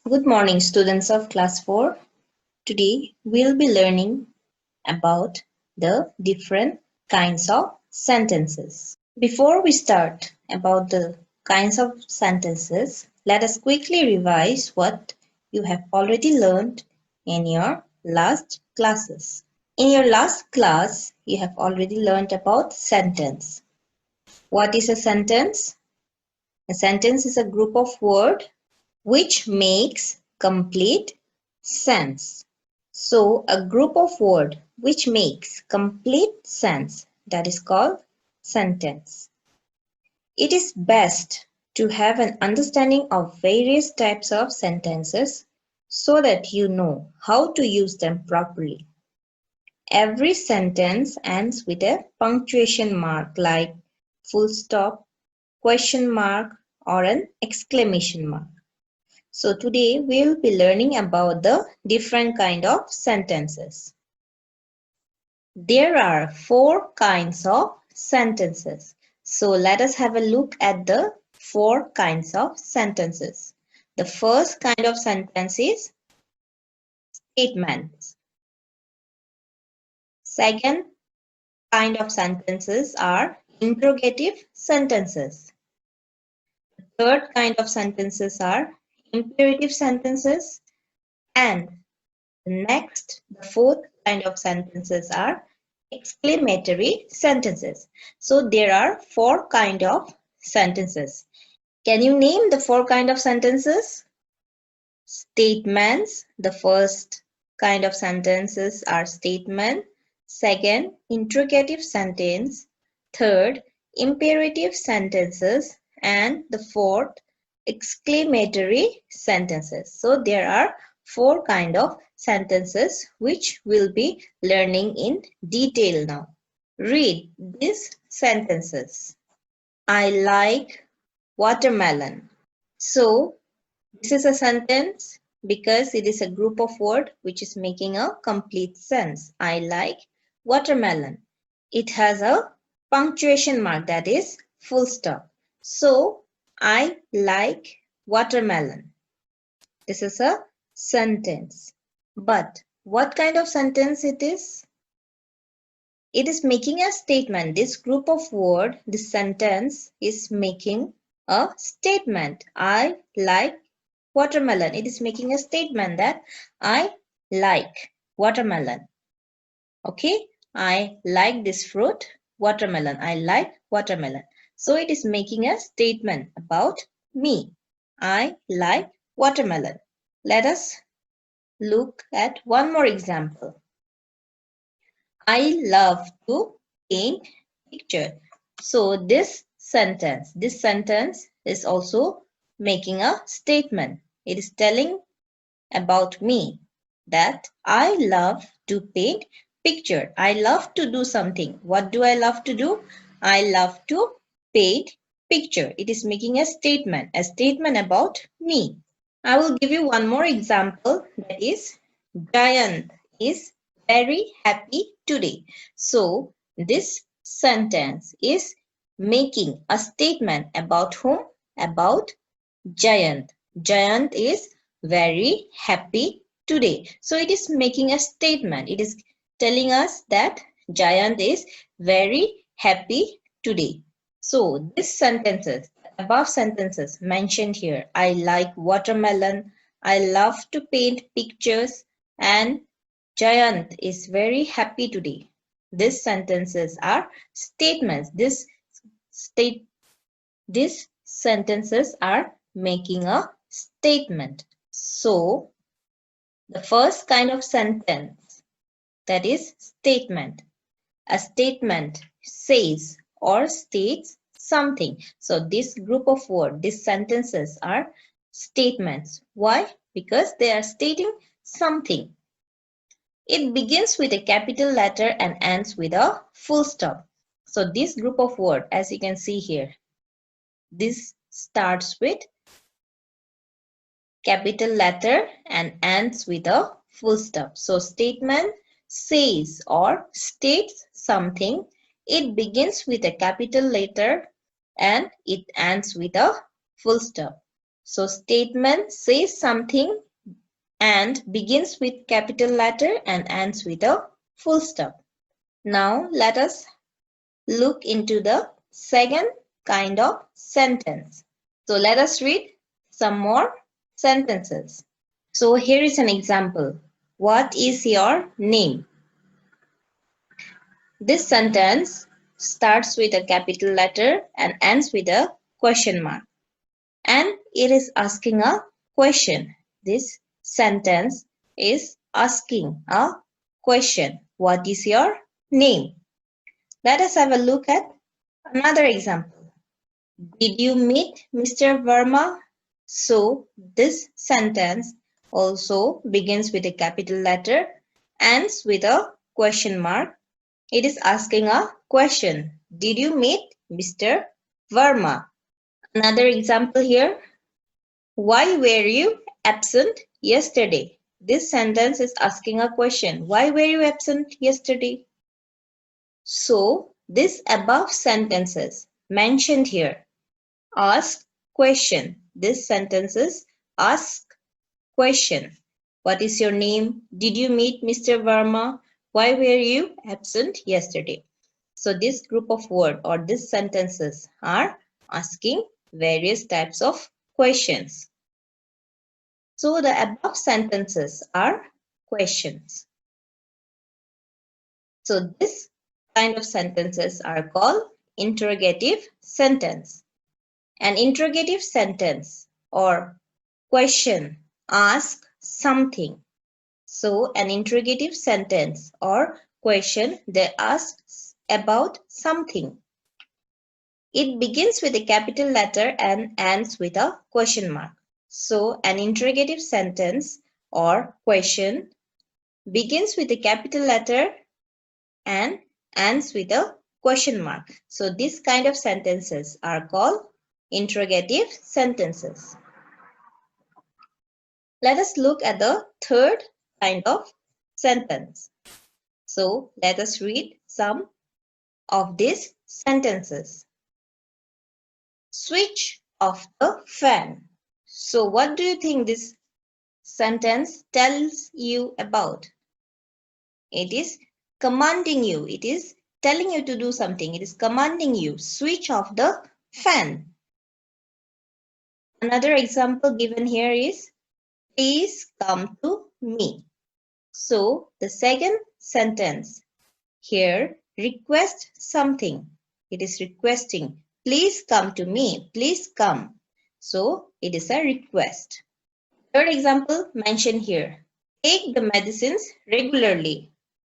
Good morning, students of class 4. Today we'll be learning about the different kinds of sentences. Before we start about the kinds of sentences, let us quickly revise what you have already learned in your last classes. In your last class, you have already learned about sentence. What is a sentence? A sentence is a group of words which makes complete sense. So a group of words which makes complete sense, that is called sentence. It is best to have an understanding of various types of sentences so that you know how to use them properly. Every sentence ends with a punctuation mark like full stop, question mark, or an exclamation mark. So today we'll be learning about the different kind of sentences. There are 4 kinds of sentences. So let us have a look at the 4 kinds of sentences. The first kind of sentence is statements. Second kind of sentences are interrogative sentences. The third kind of sentences are imperative sentences, and the fourth kind of sentences are exclamatory sentences. So there are 4 kind of sentences. Can you name the 4 kind of sentences? Statements. The first kind of sentences are statement. Second, interrogative sentence. Third, imperative sentences. And the fourth, exclamatory sentences. So there are 4 kind of sentences which we'll be learning in detail now. Read these sentences. I like watermelon. So this is a sentence because it is a group of words which is making a complete sense. I like watermelon. It has a punctuation mark, that is full stop. So I like watermelon. This is a sentence. But what kind of sentence it is? It is making a statement. This group of words, this sentence is making a statement. I like watermelon. It is making a statement that I like watermelon. Okay, I like this fruit, watermelon. I like watermelon. So it is making a statement about me. I like watermelon. Let us look at one more example. I love to paint picture. So this sentence is also making a statement. It is telling about me that I love to paint picture. I love to do something. What do I love to do? I love to paint picture. It is making a statement about me. I will give you one more example, that is Giant is very happy today. So this sentence is making a statement about whom? About Giant. Giant is very happy today. So it is making a statement. It is telling us that Giant is very happy today. So this sentences, above sentences mentioned here, I like watermelon, I love to paint pictures, and Giant is very happy today. These sentences are statements. These sentences are making a statement. So, the first kind of sentence, that is statement. A statement says or states something. So, this group of words, these sentences are statements. Why? Because they are stating something. It begins with a capital letter and ends with a full stop. So, this group of words, as you can see here, this starts with capital letter and ends with a full stop. So statement says or states something. It begins with a capital letter and it ends with a full stop. So statement says something and begins with capital letter and ends with a full stop. Now let us look into the second kind of sentence. So let us read some more sentences. So here is an example. What is your name? This sentence starts with a capital letter and ends with a question mark. And it is asking a question. This sentence is asking a question. What is your name? Let us have a look at another example. Did you meet Mr. Verma? So this sentence also begins with a capital letter, ends with a question mark. It is asking a question. Did you meet Mr. Verma? Another example here. Why were you absent yesterday? This sentence is asking a question. Why were you absent yesterday? So, these above sentences mentioned here ask question. This sentences ask question. What is your name? Did you meet Mr. Verma? Why were you absent yesterday? So this group of words or these sentences are asking various types of questions. So the above sentences are questions. So this kind of sentences are called interrogative sentence. An interrogative sentence or question asks something. So an interrogative sentence or question that asks about something. It begins with a capital letter and ends with a question mark. So an interrogative sentence or question begins with a capital letter and ends with a question mark. So this kind of sentences are called interrogative sentences. Let us look at the third kind of sentence. So let us read some of these sentences. Switch off the fan. So what do you think this sentence tells you about? It is commanding you. It is telling you to do something. It is commanding you. Switch off the fan. Another example given here is please come to me. So the second sentence here request something. It is requesting. Please come to me. Please come. So it is a request. Third example mentioned here. Take the medicines regularly.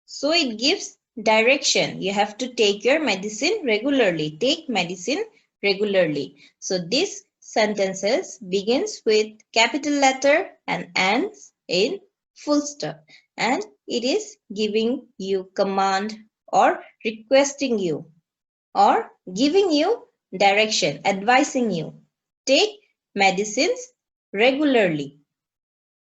So it gives direction. You have to take your medicine regularly. Take medicine regularly. So this sentences begins with capital letter and ends in full stop. And it is giving you command or requesting you or giving you direction, advising you. Take medicines regularly.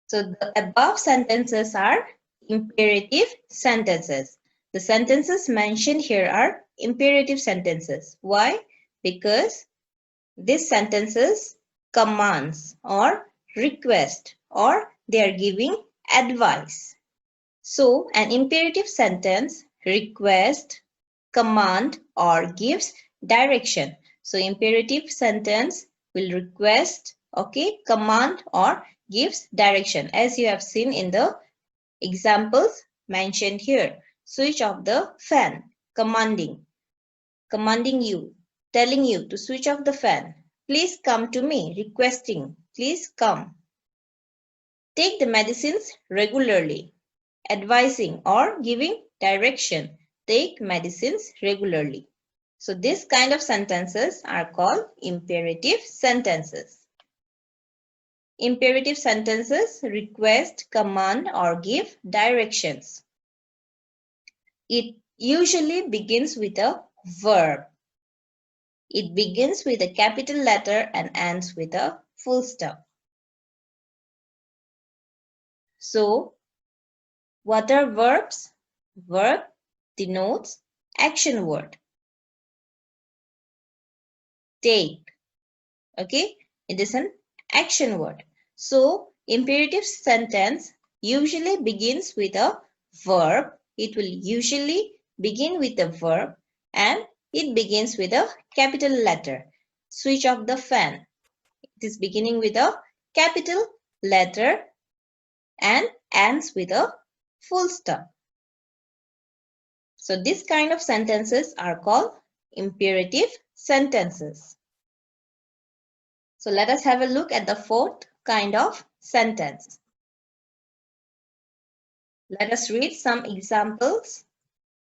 So the above sentences are imperative sentences. The sentences mentioned here are imperative sentences. Why? Because these sentences commands or request or they are giving advice. So an imperative sentence request, command or gives direction. So imperative sentence will request, okay, command or gives direction as you have seen in the examples mentioned here. Switch off the fan, commanding you, telling you to switch off the fan. Please come to me, requesting, please come. Take the medicines regularly, advising or giving direction. Take medicines regularly. So this kind of sentences are called imperative sentences. Imperative sentences request, command or give directions. It usually begins with a verb. It begins with a capital letter and ends with a full stop. So, what are verbs? Verb denotes action word. Take. Okay, it is an action word. So imperative sentence usually begins with a verb. It will usually begin with a verb and it begins with a capital letter. Switch off the fan. It is beginning with a capital letter and ends with a full stop. So this kind of sentences are called imperative sentences. So let us have a look at the fourth kind of sentence. Let us read some examples.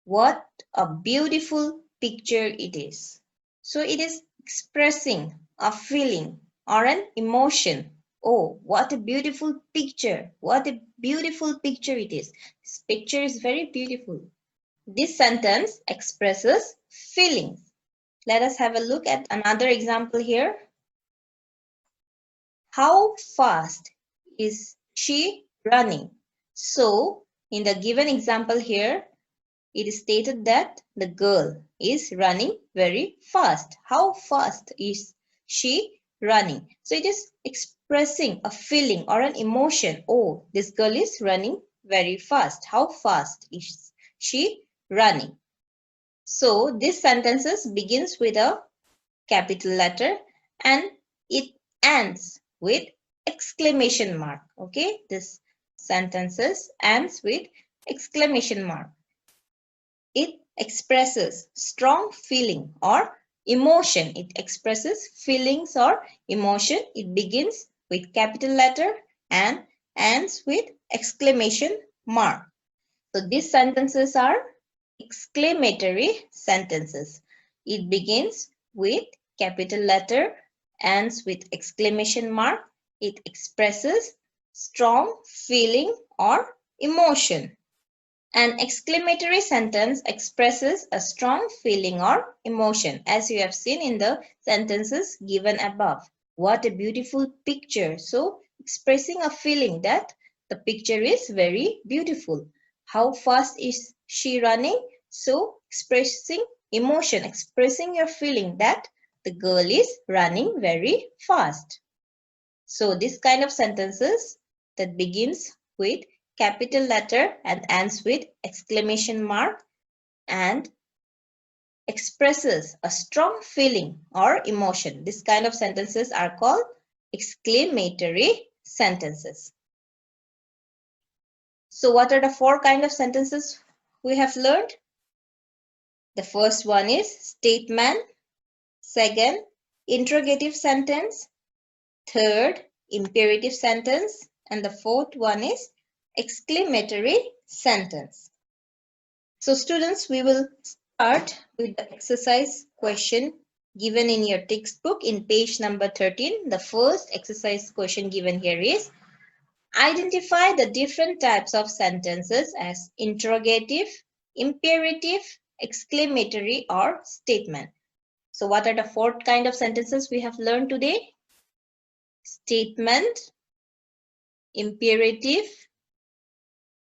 What a beautiful picture it is. So it is expressing a feeling or an emotion. Oh, what a beautiful picture. What a beautiful picture it is. This picture is very beautiful. This sentence expresses feelings. Let us have a look at another example here. How fast is she running? So, in the given example here, it is stated that the girl is running very fast. How fast is she running? So, it is expressing a feeling or an emotion. Oh, this girl is running very fast. How fast is she running? So, this sentences begins with a capital letter and it ends with exclamation mark. Okay, this sentences ends with exclamation mark. It expresses strong feeling or emotion. It expresses feelings or emotion. It begins with capital letter and ends with exclamation mark. So these sentences are exclamatory sentences. It begins with capital letter, ends with exclamation mark. It expresses strong feeling or emotion. An exclamatory sentence expresses a strong feeling or emotion, as you have seen in the sentences given above. What a beautiful picture. So, expressing a feeling that the picture is very beautiful. How fast is she running? So, expressing emotion, expressing your feeling that the girl is running very fast. So, this kind of sentences that begins with capital letter and ends with exclamation mark and expresses a strong feeling or emotion. This kind of sentences are called exclamatory sentences. So what are the four kinds of sentences we have learned? The first one is statement, second, interrogative sentence, third, imperative sentence, and the fourth one is exclamatory sentence. So students, we will start with the exercise question given in your textbook in page number 13. The first exercise question given here is identify the different types of sentences as interrogative, imperative, exclamatory, or statement. So what are the four kind of sentences we have learned today? Statement, imperative,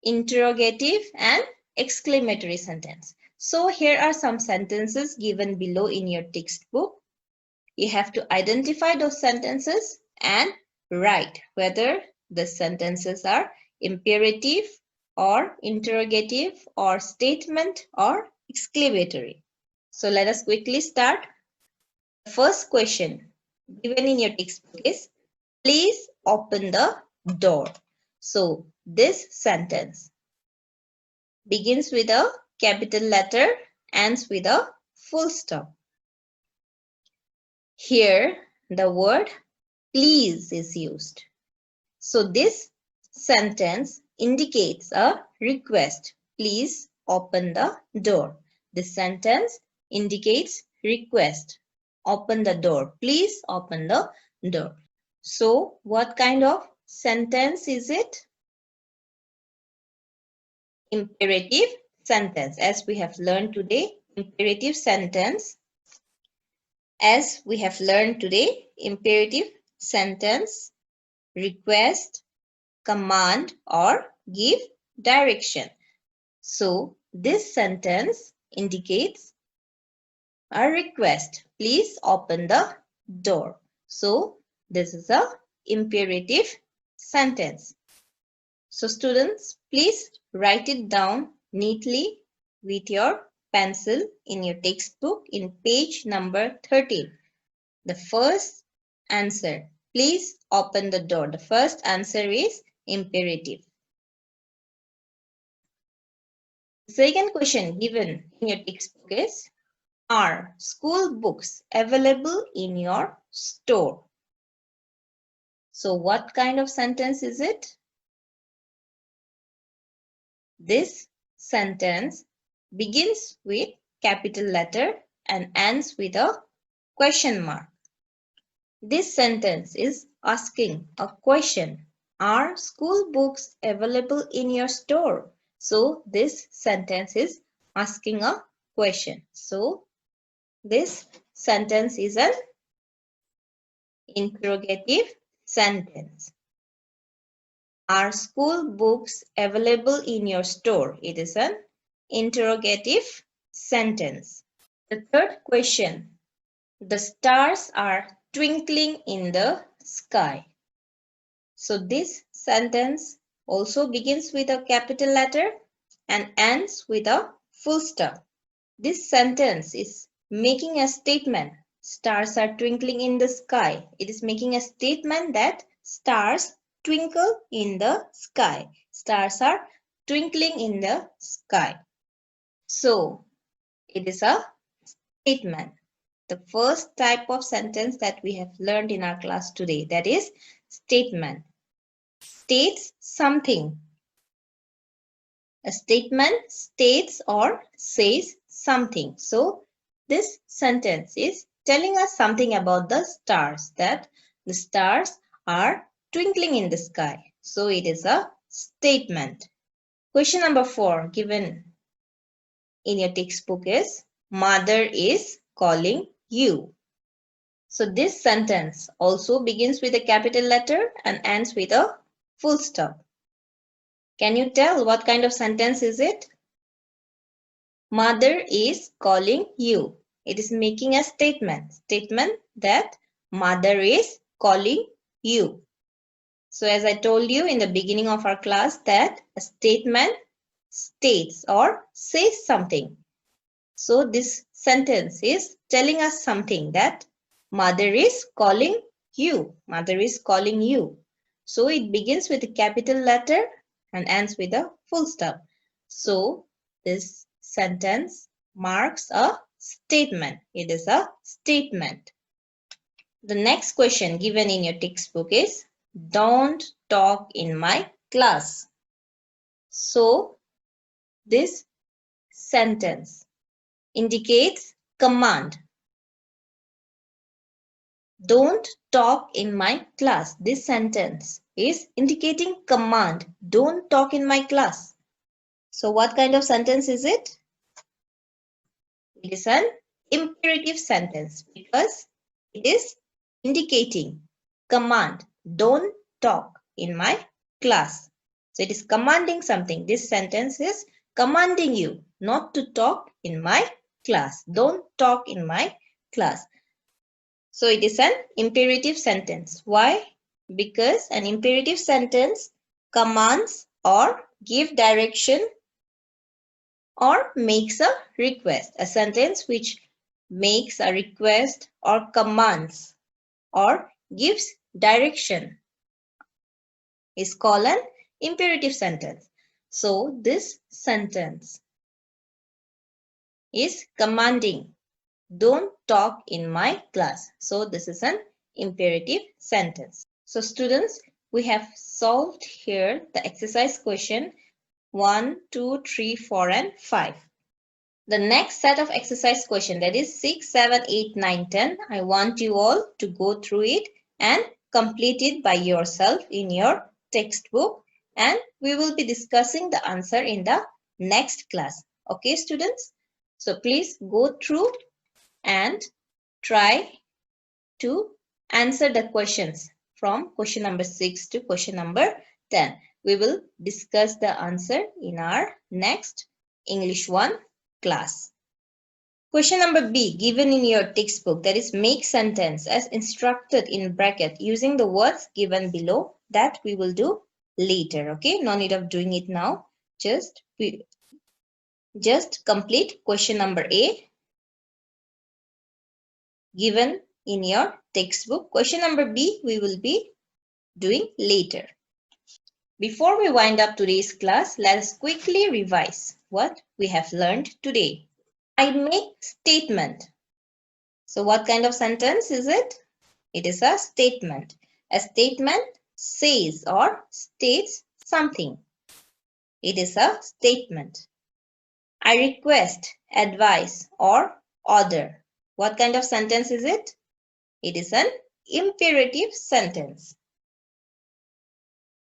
interrogative, and exclamatory sentence. So here are some sentences given below in your textbook. You have to identify those sentences and write whether the sentences are imperative or interrogative or statement or exclamatory. So let us quickly start. The first question given in your textbook is, please open the door. So this sentence begins with a capital letter, ends with a full stop. Here, the word please is used. So this sentence indicates a request. Please open the door. This sentence indicates request. Open the door. Please open the door. So what kind of sentence is it? Imperative sentence. As we have learned today, imperative sentence. As we have learned today, imperative sentence, request, command, or give direction. So this sentence indicates a request. Please open the door. So this is a imperative sentence. So students, please write it down neatly with your pencil in your textbook in page number 13. The first answer, please open the door. The first answer is imperative. The second question given in your textbook is, are school books available in your store? So what kind of sentence is it? This sentence begins with capital letter and ends with a question mark. This sentence is asking a question. Are school books available in your store? So this sentence is asking a question. So this sentence is an interrogative sentence. Are school books available in your store? It is an interrogative sentence. The third question. The stars are twinkling in the sky. So this sentence also begins with a capital letter and ends with a full stop. This sentence is making a statement. Stars are twinkling in the sky. It is making a statement that stars twinkle in the sky. Stars are twinkling in the sky. So it is a statement. The first type of sentence that we have learned in our class today, that is statement. States something. A statement states or says something. So this sentence is telling us something about the stars, that the stars are twinkling in the sky. So it is a statement. Question number 4 given in your textbook is, mother is calling you. So this sentence also begins with a capital letter and ends with a full stop. Can you tell what kind of sentence is it? Mother is calling you. It is making a statement. Statement that mother is calling you. So as I told you in the beginning of our class that a statement states or says something. So this sentence is telling us something, that mother is calling you. Mother is calling you. So it begins with a capital letter and ends with a full stop. So this sentence marks a statement. It is a statement. The next question given in your textbook is, don't talk in my class. So this sentence indicates command. Don't talk in my class. This sentence is indicating command. Don't talk in my class. So what kind of sentence is it? It is an imperative sentence because it is indicating command. Don't talk in my class. So it is commanding something. This sentence is commanding you not to talk in my class. Don't talk in my class. So it is an imperative sentence. Why? Because an imperative sentence commands or give direction or makes a request. A sentence which makes a request or commands or gives direction is called an imperative sentence. So this sentence is commanding, don't talk in my class. So this is an imperative sentence. So students, we have solved here the exercise question 1, 2, 3, 4 and 5. The next set of exercise question, that is 6, 7, 8, 9, 10. I want you all to go through it and complete it by yourself in your textbook, and we will be discussing the answer in the next class. Okay, students? So please go through and try to answer the questions from question number 6 to question number 10. We will discuss the answer in our next English 1 class. Question number B, given in your textbook, that is make sentence as instructed in bracket using the words given below. That we will do later, okay? No need of doing it now. Just complete question number A given in your textbook. Question number B we will be doing later. Before we wind up today's class, let us quickly revise what we have learned today. I make statement. So what kind of sentence is it? It is a statement. A statement says or states something. It is a statement. I request, advise or order. What kind of sentence is it? It is an imperative sentence.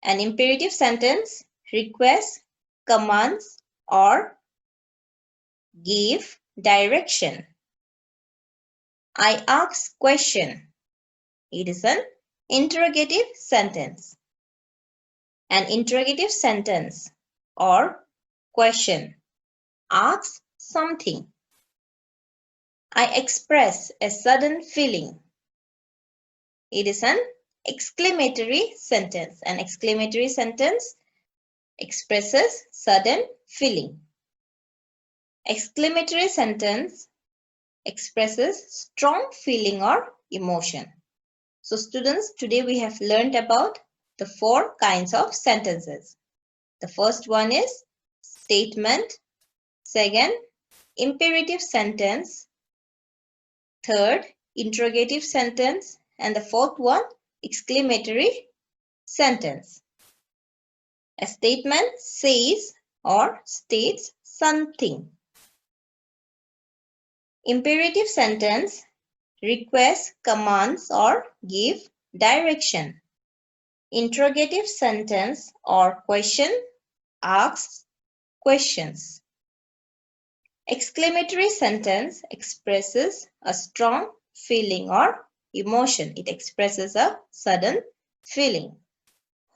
An imperative sentence requests, commands or give direction. I ask question. It is an interrogative sentence. An interrogative sentence or question asks something. I express a sudden feeling. It is an exclamatory sentence. An exclamatory sentence expresses sudden feeling. Exclamatory sentence expresses strong feeling or emotion. So students, today we have learned about the 4 kinds of sentences. The first one is statement. Second, imperative sentence. Third, interrogative sentence. And the fourth one, exclamatory sentence. A statement says or states something. Imperative sentence requests, commands or give direction. Interrogative sentence or question asks questions. Exclamatory sentence expresses a strong feeling or emotion. It expresses a sudden feeling.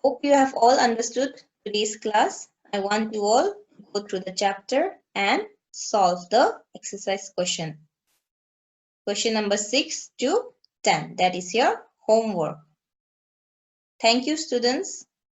Hope you have all understood today's class. I want you all to go through the chapter and solve the exercise question. Question number 6 to 10. That is your homework. Thank you, students.